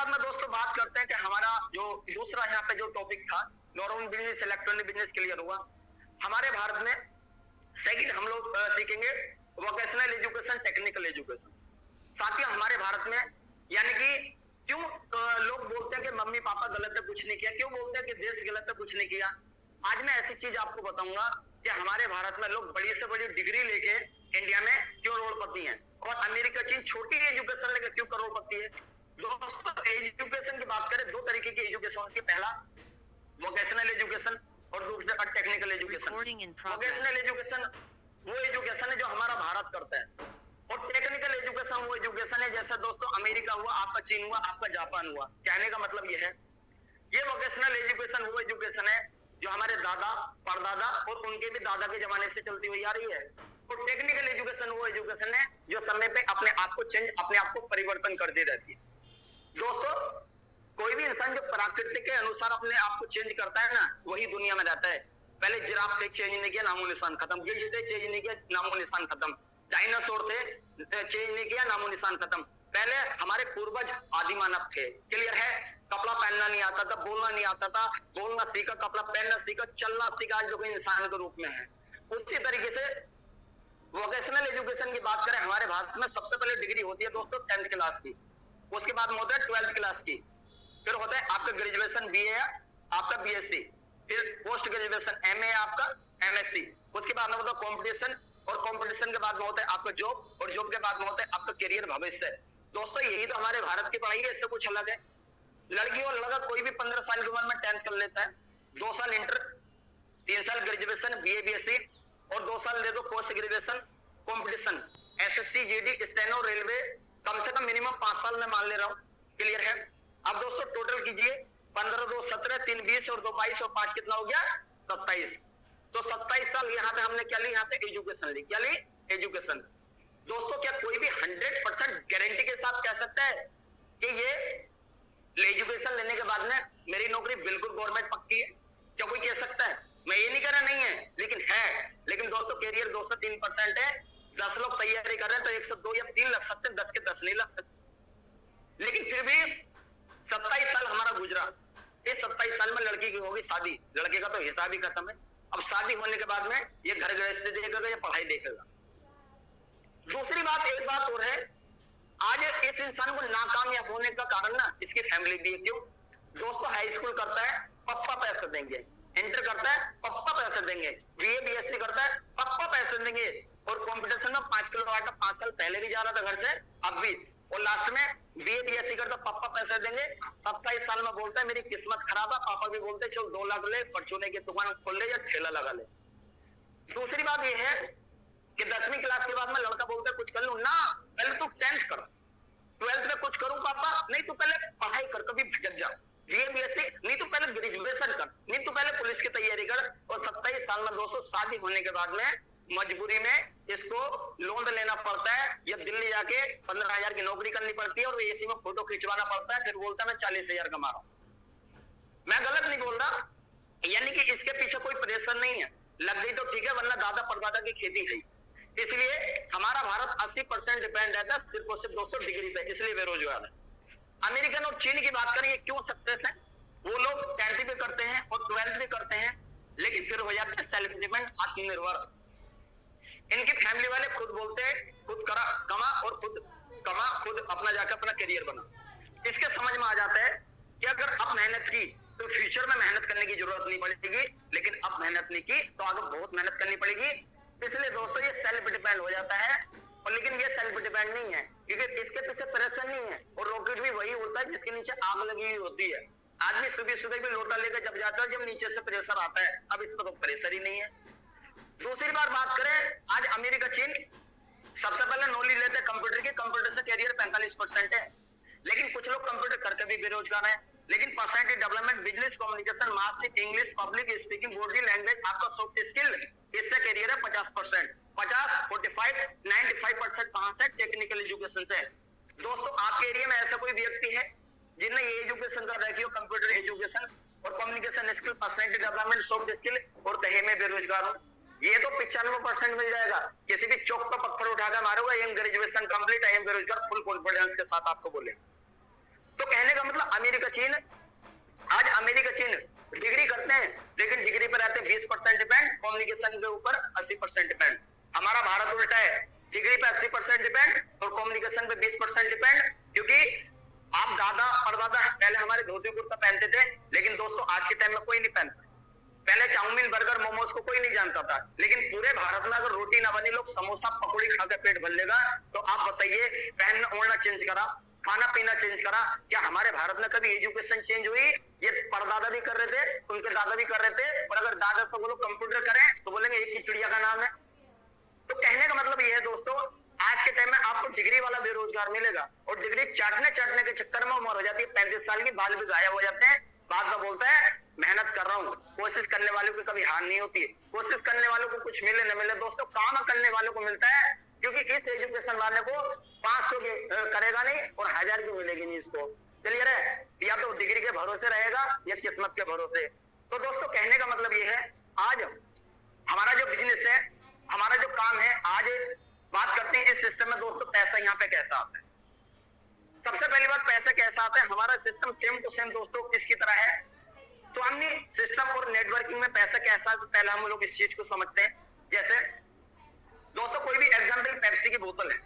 बाद में दोस्तों बात करते हैं कि हमारा जो दूसरा यहाँ पे जो टॉपिक था, normal business, electronic business clear हुआ। हमारे भारत में सेकंड हम लोग सीखेंगे वोकेशनल एजुकेशन, टेक्निकल एजुकेशन। साथियों, हमारे भारत में यानी कि क्यों लोग बोलते हैं कि मम्मी पापा गलत है, कुछ नहीं किया, क्यों बोलते हैं कि देश गलत है, कुछ नहीं किया। आज मैं ऐसी चीज आपको बताऊंगा कि हमारे भारत में लोग बड़ी से बड़ी डिग्री लेके इंडिया में क्यों करोड़पति हैं, और अमेरिका चीन छोटी एजुकेशन लेके क्यों करोड़पति है। दोस्तों, एजुकेशन की बात करें, दो तरीके की एजुकेशन होती है। पहला वोकेशनल एजुकेशन और दूसरा टेक्निकल एजुकेशन। वोकेशनल एजुकेशन वो एजुकेशन है जो हमारा भारत करता है, और टेक्निकल एजुकेशन वो एजुकेशन है जैसे दोस्तों अमेरिका हुआ, आपका चीन हुआ, आपका जापान हुआ। कहने का मतलब यह है, ये वोकेशनल एजुकेशन वो एजुकेशन है जो हमारे दादा परदादा और उनके भी दादा के जमाने से चलती हुई आ रही है। और टेक्निकल एजुकेशन वो एजुकेशन है जो समय पे अपने आप को चेंज, अपने आप को परिवर्तन करती रहती है। दोस्तों, कोई भी इंसान जो प्रकृति के अनुसार अपने आप को चेंज करता है ना, वही दुनिया में रहता है। पहले जिराफ थे, चेंज नहीं किया, नामो निशान खत्म। गिद्ध थे, चेंज नहीं किया, नामो निशान खत्म। डायनासोर थे, चेंज नहीं किया, नामो निशान खत्म। पहले हमारे पूर्वज आदि मानव थे, क्लियर है। कपड़ा पहनना नहीं आता था, बोलना नहीं आता था, बोलना सीखा, कपड़ा पहनना सीखा, चलना सीखा, आज जो कि इंसान के रूप में है। उसी तरीके से वोकेशनल एजुकेशन की बात करें, हमारे भारत में सबसे पहले डिग्री होती है दोस्तों 10th क्लास की, उसके बाद में होता है 12th क्लास की, फिर होता है आपका ग्रेजुएशन बीए या आपका बीएससी, फिर पोस्ट ग्रेजुएशन एमए आपका एमएससी, उसके बाद में होता है कॉम्पिटिशन, और कंपटीशन के बाद में होता है आपका जॉब, और जॉब के बाद में होता है आपका करियर, भविष्य। दोस्तों, यही तो हमारे भारत की पढ़ाई है, इससे कुछ अलग है। लड़की और लड़का कोई भी 15 साल की उम्र में 10th कर लेता है, 2 साल इंटर, 3 साल ग्रेजुएशन बीए बीएससी, और 2 साल दे दो post graduation competition, SSC GD steno railway, कम से कम मिनिमम 5 साल में मान ले रहा हूं, क्लियर है। अब दोस्तों टोटल कीजिए, 15 2 17, 3 20 और 2 22 और 5 कितना हो गया 27। तो 27 साल यहाँ पे हमने क्या ली, यहाँ पे एजुकेशन ली। क्या ली? एजुकेशन। दोस्तों, क्या कोई भी 100% गारंटी के साथ कह सकता है कि ये एजुकेशन लेने के बाद में मेरी नौकरी बिल्कुल गवर्नमेंट पक्की है? क्या कोई कह सकता है? मैं ये नहीं कह रहा नहीं है, लेकिन है। लेकिन दोस्तों, कैरियर 203% है। 10 लोग तैयारी कर रहे हैं तो 102 या 3 लग सकते हैं, 10 के 10 नहीं लग सकते। लेकिन फिर भी 27 साल हमारा गुजरा। इस 27 साल में लड़की की होगी शादी, लड़के का तो हिसाब ही खत्म है। अब शादी होने के बाद में ये घर गृहस्थी देखेगा या पढ़ाई देखेगा। दूसरी बात, एक बात और है, आज इस इंसान को नाकामयाब होने का कारण ना इसकी फैमिली भी है। क्यों? दोस्तों, हाई स्कूल करता है, पप्पा पैसे देंगे, इंटर करता है, पप्पा पैसे देंगे, बीए बीएससी करता है, पप्पा पैसे देंगे, और कंपटीशन में 5 किलो आटा 5 साल पहले भी जा रहा था घर से, अब भी, और लास्ट में बीए बीएससी करता, पप्पा पैसे देंगे। 27 साल में बोलता है मेरी किस्मत खराब है, पापा भी बोलते चल 2 लाख ले, परचूने की दुकान खोल ले या ठेला लगा ले। दूसरी बात यह है कि 10वीं क्लास के बाद में लड़का बोलता है कुछ कर लूं ना, पहले तू 10th कर, 12th में कुछ करूं पापा, नहीं तू पहले पढ़ाई कर, कभी भटक जा, बीए बीएससी नहीं तो पहले ग्रेजुएशन कर, नहीं तो पहले पुलिस की तैयारी कर। और 27 साल में दोस्तों शादी होने के बाद में मजबूरी में इसको लोन लेना पड़ता है, या दिल्ली जाके 15,000 की नौकरी करनी पड़ती है, और एसी में फोटो खिंचवाना पड़ता है, फिर बोलता है मैं 40,000 कमा रहा हूं। मैं गलत नहीं बोल रहा, यानी कि इसके पीछे कोई प्रेशर नहीं है, लग गई तो ठीक है, वरना दादा परदादा की खेती है। इसलिए हमारा भारत 80% डिपेंड रहता है सिर्फ और सिर्फ 200 डिग्री पे, इसलिए बेरोजगार है। अमेरिकन और चीन की बात करें, ये क्यों सक्सेस है? वो लोग 10th भी करते हैं और 12th भी करते हैं, लेकिन फिर हो जाते हैं सेल्फ डिपेंड, आत्मनिर्भर। इनकी फैमिली वाले खुद बोलते हैं खुद कमा और खुद अपना जाकर अपना करियर बना। इसके समझ में आ जाता है कि अगर अब मेहनत की तो फ्यूचर में मेहनत करने की जरूरत नहीं पड़ेगी, लेकिन अब मेहनत नहीं की तो आगे बहुत मेहनत करनी पड़ेगी। इसलिए दोस्तों ये सेल्फ डिपेंड हो जाता है, और लेकिन ये सेल्फ डिपेंड नहीं है, क्योंकि इसके पीछे प्रेशर नहीं है। और रॉकेट भी वही होता है जिसके नीचे आग लगी हुई होती है। आदमी सुबह सुबह भी लोटा लेकर जब जाता है, जब नीचे से प्रेशर आता है, अब इस पर तो प्रेशर ही नहीं है। दूसरी बात करें, आज अमेरिका चीन सबसे पहले नॉलेज लेते हैं कंप्यूटर की, कंप्यूटर से कैरियर 45% है, लेकिन कुछ लोग कंप्यूटर करके भी बेरोजगार हैं। लेकिन personality development, business communication, mastery, English, public speaking, body language, आपका सॉफ्ट स्किल, इससे कैरियर है 50%, 50, 45, 95% कहां से? टेक्निकल एजुकेशन से। दोस्तों, आपके एरिया में ऐसा कोई व्यक्ति है जिन्हें ये एजुकेशन कर रखी हो, कंप्यूटर एजुकेशन और communication skill, personality development, soft skill, और कहे में बेरोजगार हो? ये तो 95% मिल जाएगा। किसी भी चौक पर पत्थर उठाकर मारोगा, एम ग्रेजुएशन कंप्लीट, एम बेरोजगार, फुल कॉन्फिडेंस के साथ आपको बोले। तो कहने का मतलब अमेरिका चीन, आज अमेरिका चीन डिग्री करते हैं लेकिन डिग्री पर रहते हैं 20% डिपेंड, कम्युनिकेशन के ऊपर 80% डिपेंड। हमारा भारत उल्टा है, डिग्री पे 80% डिपेंड और कम्युनिकेशन पे 20% डिपेंड। क्योंकि आप दादा परदादा पहले हमारे धोती कुर्ता पहनते थे, लेकिन दोस्तों आज के टाइम में कोई नहीं पहनता। पहले चाउमीन बर्गर मोमोज को कोई नहीं जानता था, लेकिन पूरे भारत में अगर रोटी ना बनी, लोग समोसा पकौड़ी खाकर पेट भर लेगा। तो आप बताइए, पहनना ओढ़ना चेंज करा, खाना पीना चेंज करा, क्या हमारे भारत में कभी एजुकेशन चेंज हुई? ये परदादा भी कर रहे थे, उनके दादा भी कर रहे थे, और अगर दादा से बोलो कंप्यूटर करें तो बोलेंगे एक ही चिड़िया का नाम है। तो कहने का मतलब ये है दोस्तों, आज के टाइम में आपको डिग्री वाला बेरोजगार मिलेगा, और डिग्री चाटने के चक्कर में उम्र हो जाती है 35 साल की, बाल भी गायब हो जाते हैं। बाद में बोलता है मेहनत कर रहा हूँ। कोशिश करने वालों की कभी हार नहीं होती, कोशिश करने वालों को कुछ मिले न मिले दोस्तों, काम करने वालों को मिलता है। क्योंकि इस एजुकेशन वाले को 500 करेगा नहीं और 1000 की मिलेगी नहीं इसको। क्लियर है? या तो डिग्री के भरोसे रहेगा या किस्मत के भरोसे। तो दोस्तों कहने का मतलब ये है, आज हमारा जो बिजनेस है, हमारा जो काम है, आज बात करते हैं इस सिस्टम में दोस्तों पैसा यहाँ पे कैसा आता है। सबसे पहली बात, पैसा कैसा आता है? हमारा सिस्टम सेम टू सेम दोस्तों किसकी तरह है? स्वामी सिस्टम और नेटवर्किंग में पैसा कैसा है, तो पहले हम लोग इस चीज को समझते हैं। जैसे दोस्तों कोई भी एग्जाम्पल, पेप्सी की बोतल है,